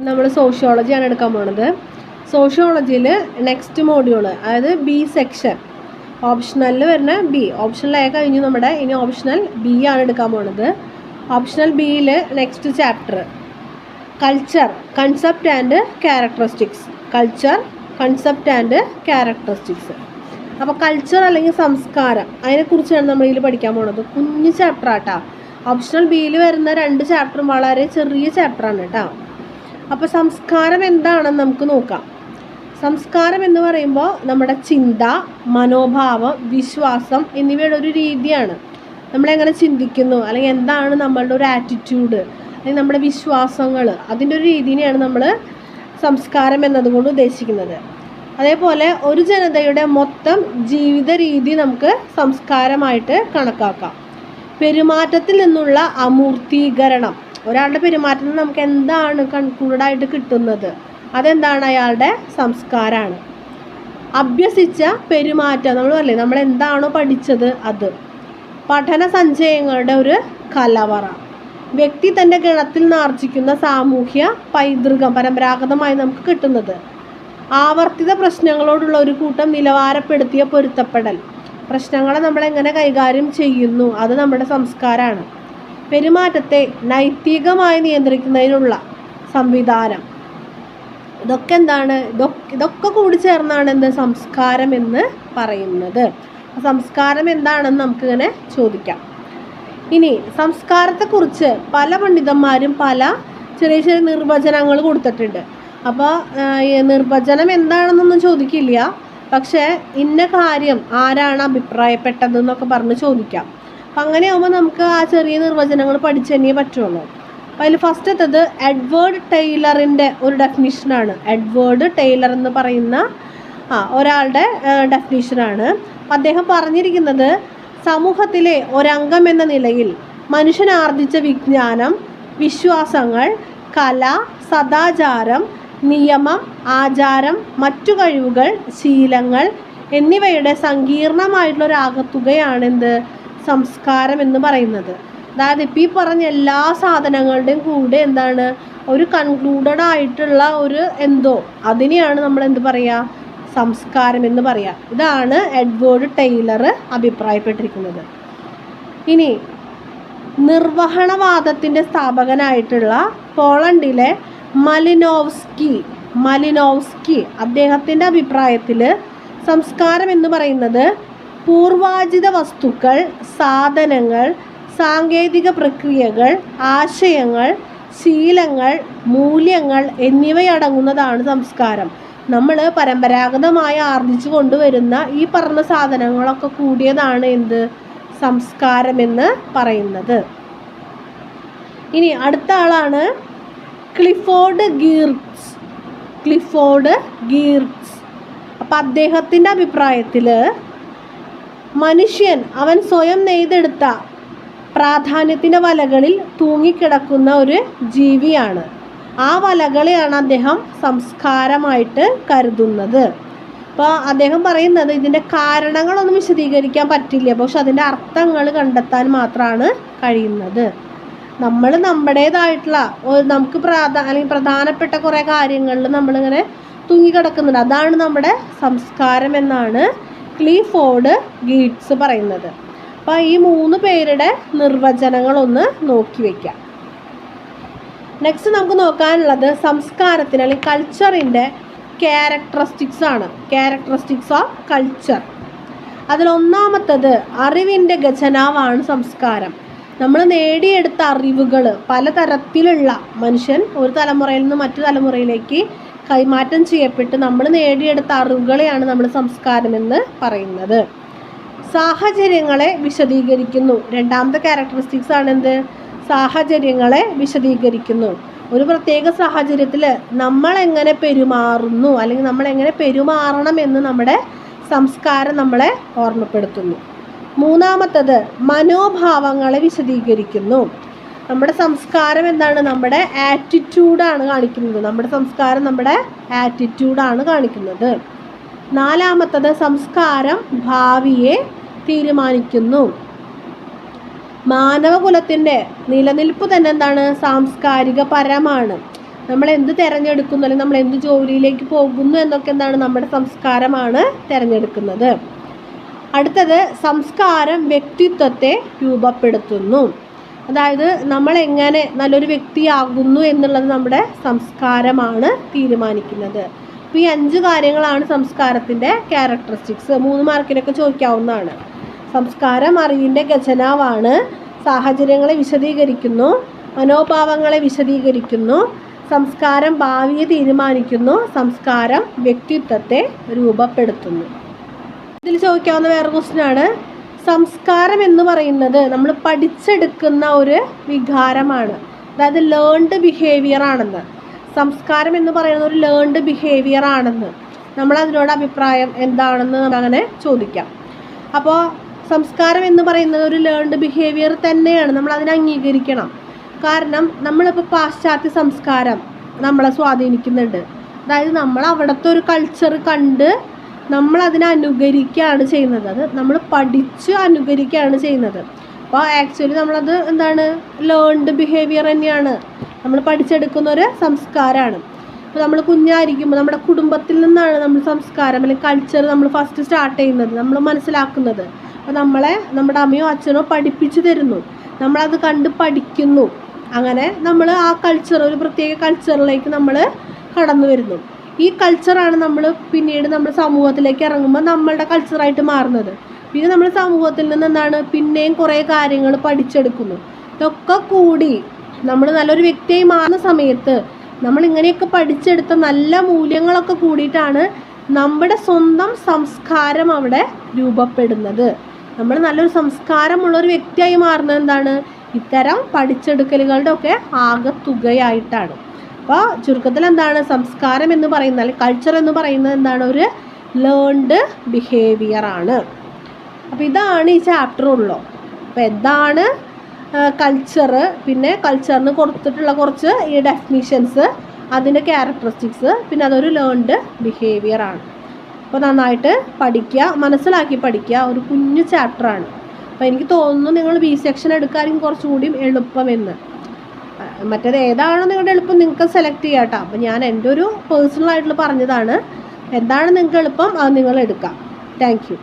നമ്മൾ സോഷ്യോളജിയാണ് എടുക്കാൻ പോണത്. സോഷ്യോളജിയിൽ നെക്സ്റ്റ് മോഡ്യൂൾ, അതായത് ബി സെക്ഷൻ, ഓപ്ഷണലിൽ വരുന്ന ബി. ഓപ്ഷണൽ എ കഴിഞ്ഞു നമ്മുടെ, ഇനി ഓപ്ഷണൽ ബി ആണ് എടുക്കാൻ പോണത്. ഓപ്ഷണൽ ബിയിൽ next chapter culture, concept and characteristics. Culture, concept and characteristics. അപ്പോൾ കൾച്ചർ അല്ലെങ്കിൽ സംസ്കാരം, അതിനെക്കുറിച്ചാണ് നമ്മൾ ഇതിൽ പഠിക്കാൻ പോണത്. കുഞ്ഞു ചാപ്റ്റർ ആട്ടാ. ഓപ്ഷണൽ ബിയിൽ വരുന്ന 2 ചാപ്റ്ററും വളരെ ചെറിയ ചാപ്റ്ററാണ് കേട്ടോ. അപ്പോൾ സംസ്കാരം എന്താണെന്ന് നമുക്ക് നോക്കാം. സംസ്കാരം എന്ന് പറയുമ്പോൾ നമ്മുടെ ചിന്ത, മനോഭാവം, വിശ്വാസം എന്നിവയുടെ ഒരു രീതിയാണ്. നമ്മളെങ്ങനെ ചിന്തിക്കുന്നു, അല്ലെങ്കിൽ എന്താണ് നമ്മളുടെ ഒരു ആറ്റിറ്റ്യൂഡ്, അല്ലെങ്കിൽ നമ്മുടെ വിശ്വാസങ്ങൾ, അതിൻ്റെ ഒരു രീതിയാണ് നമ്മൾ സംസ്കാരം എന്നതുകൊണ്ട് ഉദ്ദേശിക്കുന്നത്. അതേപോലെ ഒരു ജനതയുടെ മൊത്തം ജീവിത രീതി നമുക്ക് സംസ്കാരമായിട്ട് കണക്കാക്കാം. പെരുമാറ്റത്തിൽ നിന്നുള്ള അമൂർത്തീകരണം, ഒരാളുടെ പെരുമാറ്റത്തിൽ നമുക്ക് എന്താണ് കൺക്ലൂഡായിട്ട് കിട്ടുന്നത്, അതെന്താണ്? അയാളുടെ സംസ്കാരമാണ്. അഭ്യസിച്ച പെരുമാറ്റം, നമ്മൾ പറയില്ലേ, നമ്മൾ എന്താണോ പഠിച്ചത് അത്. പഠന സഞ്ചയങ്ങളുടെ ഒരു കലവറ. വ്യക്തി തൻ്റെ ഗണത്തിൽ നിന്ന് ആർജിക്കുന്ന സാമൂഹ്യ പൈതൃകം, പരമ്പരാഗതമായി നമുക്ക് കിട്ടുന്നത്. ആവർത്തിത പ്രശ്നങ്ങളോടുള്ള ഒരു കൂട്ടം നിലവാരപ്പെടുത്തിയ പൊരുത്തപ്പെടൽ. പ്രശ്നങ്ങളെ നമ്മളെങ്ങനെ കൈകാര്യം ചെയ്യുന്നു, അത് നമ്മുടെ സംസ്കാരമാണ്. പെരുമാറ്റത്തെ നൈതികമായി നിയന്ത്രിക്കുന്നതിനുള്ള സംവിധാനം. ഇതൊക്കെ എന്താണ്? ഇതൊക്കെ കൂടി ചേർന്നാണ് എന്ത് സംസ്കാരം എന്ന് പറയുന്നത്. സംസ്കാരം എന്താണെന്ന് നമുക്കിങ്ങനെ ചോദിക്കാം. ഇനി സംസ്കാരത്തെക്കുറിച്ച് പല പണ്ഡിതന്മാരും പല ചെറിയ ചെറിയ നിർവചനങ്ങൾ കൊടുത്തിട്ടുണ്ട്. അപ്പോൾ നിർവചനം എന്താണെന്നൊന്നും ചോദിക്കില്ല, പക്ഷേ ഇന്ന കാര്യം ആരാണ് അഭിപ്രായപ്പെട്ടതെന്നൊക്കെ പറഞ്ഞ് ചോദിക്കാം. അപ്പം അങ്ങനെയാകുമ്പോൾ നമുക്ക് ആ ചെറിയ നിർവചനങ്ങൾ പഠിച്ചു തന്നെയേ പറ്റുള്ളൂ. അപ്പോൾ അതിൽ ഫസ്റ്റത്തത് എഡ്വേർഡ് ടൈലറിൻ്റെ ഒരു ഡെഫിനിഷനാണ്. എഡ്വേർഡ് ടൈലർ എന്ന് പറയുന്ന ഒരാളുടെ ഡെഫിനിഷനാണ്. അദ്ദേഹം പറഞ്ഞിരിക്കുന്നത്, സമൂഹത്തിലെ ഒരംഗം എന്ന നിലയിൽ മനുഷ്യൻ ആർജിച്ച വിജ്ഞാനം, വിശ്വാസങ്ങൾ, കല, സദാചാരം, നിയമം, ആചാരം, മറ്റു കഴിവുകൾ, ശീലങ്ങൾ എന്നിവയുടെ സങ്കീർണമായിട്ടുള്ളൊരാകത്തുകയാണ് എന്ത് സംസ്കാരം എന്ന് പറയുന്നത്. അതായത് ഇപ്പോൾ ഈ പറഞ്ഞ എല്ലാ സാധനങ്ങളുടെയും കൂടെ എന്താണ് ഒരു കൺക്ലൂഡഡ് ആയിട്ടുള്ള ഒരു എന്തോ, അതിനെയാണ് നമ്മൾ എന്ത് പറയുക? സംസ്കാരം എന്ന് പറയുക. ഇതാണ് എഡ്വേർഡ് ടൈലർ അഭിപ്രായപ്പെട്ടിരിക്കുന്നത്. ഇനി നിർവഹണവാദത്തിൻ്റെ സ്ഥാപകനായിട്ടുള്ള പോളണ്ടിലെ മലിനോവ്സ്കി അദ്ദേഹത്തിൻ്റെ അഭിപ്രായത്തിൽ സംസ്കാരം എന്ന് പറയുന്നത് പൂർവാർജിത വസ്തുക്കൾ, സാധനങ്ങൾ, സാങ്കേതിക പ്രക്രിയകൾ, ആശയങ്ങൾ, ശീലങ്ങൾ, മൂല്യങ്ങൾ എന്നിവയടങ്ങുന്നതാണ് സംസ്കാരം. നമ്മൾ പരമ്പരാഗതമായി ആർജിച്ചു കൊണ്ടുവരുന്ന ഈ പറഞ്ഞ സാധനങ്ങളൊക്കെ കൂടിയതാണ് എന്ത് സംസ്കാരം എന്ന് പറയുന്നത്. ഇനി അടുത്ത ആളാണ് ക്ലിഫോർഡ് ഗീർട്സ്. അപ്പം അദ്ദേഹത്തിൻ്റെ അഭിപ്രായത്തിൽ മനുഷ്യൻ അവൻ സ്വയം നെയ്തെടുത്ത പ്രാധാന്യത്തിൻ്റെ വലകളിൽ തൂങ്ങിക്കിടക്കുന്ന ഒരു ജീവിയാണ്. ആ വലകളെയാണ് അദ്ദേഹം സംസ്കാരമായിട്ട് കരുതുന്നത്. അപ്പോൾ അദ്ദേഹം പറയുന്നത്, ഇതിൻ്റെ കാരണങ്ങളൊന്നും വിശദീകരിക്കാൻ പറ്റില്ല, പക്ഷെ അതിൻ്റെ അർത്ഥങ്ങൾ കണ്ടെത്താൻ മാത്രമാണ് കഴിയുന്നത്. നമ്മൾ നമ്മുടേതായിട്ടുള്ള നമുക്ക് അല്ലെങ്കിൽ പ്രധാനപ്പെട്ട കുറേ കാര്യങ്ങളിൽ നമ്മളിങ്ങനെ തൂങ്ങിക്കിടക്കുന്നുണ്ട്. അതാണ് നമ്മുടെ സംസ്കാരം എന്നാണ് ക്ലിഫോർഡ് ഗീർട്സ് പറയുന്നത്. അപ്പോൾ ഈ 3 പേരുടെ നിർവചനങ്ങളൊന്ന് നോക്കി വയ്ക്കാം. നെക്സ്റ്റ് നമുക്ക് നോക്കാനുള്ളത് സംസ്കാരത്തിന് അല്ലെങ്കിൽ കൾച്ചറിൻ്റെ ക്യാരക്ടറിസ്റ്റിക്സ് ആണ്. Characteristics of culture. അതിലൊന്നാമത്തത് അറിവിൻ്റെ ഖജനാവാണ് സംസ്കാരം. നമ്മൾ നേടിയെടുത്ത അറിവുകൾ പലതരത്തിലുള്ള, മനുഷ്യൻ ഒരു തലമുറയിൽ നിന്ന് മറ്റു തലമുറയിലേക്ക് കൈമാറ്റം ചെയ്യപ്പെട്ട് നമ്മൾ നേടിയെടുത്ത അറിവുകളെയാണ് നമ്മൾ സംസ്കാരം എന്ന് പറയുന്നത്. സാഹചര്യങ്ങളെ വിശദീകരിക്കുന്നു. രണ്ടാമത്തെ ക്യാരക്ടറിസ്റ്റിക്സ് ആണ് എന്ത്? സാഹചര്യങ്ങളെ വിശദീകരിക്കുന്നു. ഒരു പ്രത്യേക സാഹചര്യത്തിൽ നമ്മളെങ്ങനെ പെരുമാറുന്നു, അല്ലെങ്കിൽ നമ്മളെങ്ങനെ പെരുമാറണം എന്ന് നമ്മുടെ സംസ്കാരം നമ്മളെ ഓർമ്മപ്പെടുത്തുന്നു. മൂന്നാമത്തത് മനോഭാവങ്ങളെ വിശദീകരിക്കുന്നു. നമ്മുടെ സംസ്കാരം എന്താണ്? നമ്മുടെ ആറ്റിറ്റ്യൂഡാണ് കാണിക്കുന്നത്. നമ്മുടെ സംസ്കാരം നമ്മുടെ ആറ്റിറ്റ്യൂഡാണ് കാണിക്കുന്നത്. നാലാമത്തത് സംസ്കാരം ഭാവിയെ തീരുമാനിക്കുന്നു. മാനവകുലത്തിൻ്റെ നിലനിൽപ്പ് തന്നെ എന്താണ്? സാംസ്കാരിക പരമാണ്. നമ്മൾ എന്ത് തിരഞ്ഞെടുക്കുന്നു, അല്ലെങ്കിൽ നമ്മൾ എന്ത് ജോലിയിലേക്ക് പോകുന്നു എന്നൊക്കെ എന്താണ് നമ്മുടെ സംസ്കാരമാണ് തിരഞ്ഞെടുക്കുന്നത്. അടുത്തത് സംസ്കാരം വ്യക്തിത്വത്തെ രൂപപ്പെടുത്തുന്നു. അതായത് നമ്മൾ എങ്ങനെ നല്ലൊരു വ്യക്തിയാകുന്നു എന്നുള്ളത് നമ്മുടെ സംസ്കാരമാണ് തീരുമാനിക്കുന്നത്. അപ്പോൾ ഈ 5 കാര്യങ്ങളാണ് സംസ്കാരത്തിൻ്റെ ക്യാരക്ടറിസ്റ്റിക്സ്. 3 മാർക്കിനൊക്കെ ചോദിക്കാവുന്നതാണ്. സംസ്കാരം അറിവിൻ്റെ ഖജനാവാണ്. സാഹചര്യങ്ങളെ വിശദീകരിക്കുന്നു, മനോഭാവങ്ങളെ വിശദീകരിക്കുന്നു, സംസ്കാരം ഭാവിയെ തീരുമാനിക്കുന്നു, സംസ്കാരം വ്യക്തിത്വത്തെ രൂപപ്പെടുത്തുന്നു. ഇതിൽ ചോദിക്കാവുന്ന വേറെ ക്വസ്റ്റ്യനാണ്, സംസ്കാരം എന്ന് പറയുന്നത് നമ്മൾ പഠിച്ചെടുക്കുന്ന ഒരു വികാരമാണ്, അതായത് ലേൺഡ് ബിഹേവിയർ ആണെന്ന്. സംസ്കാരം എന്ന് പറയുന്നത് ഒരു ലേൺഡ് ബിഹേവിയർ ആണെന്ന്. നമ്മളതിനോട് അഭിപ്രായം എന്താണെന്ന് അങ്ങനെ ചോദിക്കാം. അപ്പോൾ സംസ്കാരം എന്ന് പറയുന്നത് ഒരു ലേൺഡ് ബിഹേവിയർ തന്നെയാണ്, നമ്മൾ അതിനെ അംഗീകരിക്കണം. കാരണം നമ്മളിപ്പോൾ പാശ്ചാത്യ സംസ്കാരം നമ്മളെ സ്വാധീനിക്കുന്നുണ്ട്. അതായത് നമ്മൾ അവിടുത്തെ ഒരു കൾച്ചർ കണ്ട് നമ്മളതിനെ അനുകരിക്കുകയാണ് ചെയ്യുന്നത്. അത് നമ്മൾ പഠിച്ച് അനുകരിക്കുകയാണ് ചെയ്യുന്നത്. അപ്പോൾ ആക്ച്വലി നമ്മളത് എന്താണ്, ലേൺഡ് ബിഹേവിയർ തന്നെയാണ്, നമ്മൾ പഠിച്ചെടുക്കുന്ന ഒരു സംസ്കാരമാണ്. അപ്പോൾ നമ്മൾ കുഞ്ഞായിരിക്കുമ്പോൾ നമ്മുടെ കുടുംബത്തിൽ നിന്നാണ് നമ്മൾ സംസ്കാരം അല്ലെങ്കിൽ കൾച്ചർ നമ്മൾ ഫസ്റ്റ് സ്റ്റാർട്ട് ചെയ്യുന്നത്, നമ്മൾ മനസ്സിലാക്കുന്നത്. അപ്പോൾ നമ്മളെ നമ്മുടെ അമ്മയോ അച്ഛനോ പഠിപ്പിച്ചു തരുന്നു, നമ്മളത് കണ്ട് പഠിക്കുന്നു. അങ്ങനെ നമ്മൾ ആ കൾച്ചർ, ഒരു പ്രത്യേക കൾച്ചറിലേക്ക് നമ്മൾ കടന്നു വരുന്നു. ഈ കൾച്ചറാണ് നമ്മൾ പിന്നീട് നമ്മൾ സമൂഹത്തിലേക്ക് ഇറങ്ങുമ്പോൾ നമ്മളുടെ കൾച്ചറായിട്ട് മാറുന്നത്. പിന്നെ നമ്മൾ സമൂഹത്തിൽ നിന്ന് എന്താണ് പിന്നെയും കുറേ കാര്യങ്ങൾ പഠിച്ചെടുക്കുന്നു. ഇതൊക്കെ കൂടി നമ്മൾ നല്ലൊരു വ്യക്തിയായി മാറുന്ന സമയത്ത് നമ്മൾ ഇങ്ങനെയൊക്കെ പഠിച്ചെടുത്ത നല്ല മൂല്യങ്ങളൊക്കെ കൂടിയിട്ടാണ് നമ്മുടെ സ്വന്തം സംസ്കാരം അവിടെ രൂപപ്പെടുന്നത്. നമ്മൾ നല്ലൊരു സംസ്കാരമുള്ളൊരു വ്യക്തിയായി മാറുന്നത് എന്താണ്, ഇത്തരം പഠിച്ചെടുക്കലുകളുടെ ഒക്കെ ആകെത്തുകയായിട്ടാണ്. അപ്പോൾ ചുരുക്കത്തിൽ എന്താണ് സംസ്കാരം എന്ന് പറയുന്നത്, അല്ലെങ്കിൽ കൾച്ചർ എന്ന് പറയുന്നത് എന്താണ്, ഒരു ലേൺഡ് ബിഹേവിയർ ആണ്. അപ്പോൾ ഇതാണ് ഈ ചാപ്റ്റർ ഉള്ളൂ. അപ്പോൾ എന്താണ് കൾച്ചർ, പിന്നെ കൾച്ചറിന് കൊടുത്തിട്ടുള്ള കുറച്ച് ഈ ഡെഫിനിഷൻസ്, അതിൻ്റെ ക്യാരക്ടറിസ്റ്റിക്സ്, പിന്നെ അതൊരു ലേൺഡ് ബിഹേവിയർ ആണ്. അപ്പോൾ നന്നായിട്ട് പഠിക്കുക, മനസ്സിലാക്കി പഠിക്കുക. ഒരു കുഞ്ഞു ചാപ്റ്ററാണ്. അപ്പോൾ എനിക്ക് തോന്നുന്നു നിങ്ങൾ ബി സെക്ഷൻ എടുക്കാനും കുറച്ചുകൂടി എളുപ്പമെന്ന്. മറ്റേത് ഏതാണോ നിങ്ങളുടെ എളുപ്പം നിങ്ങൾക്ക് സെലക്ട് ചെയ്യാം കേട്ടോ. അപ്പോൾ ഞാൻ എൻ്റെ ഒരു പേഴ്സണലായിട്ടുള്ള പറഞ്ഞതാണ്. എന്താണ് നിങ്ങൾക്ക് എളുപ്പം അത് നിങ്ങൾ എടുക്കാം. Thank you.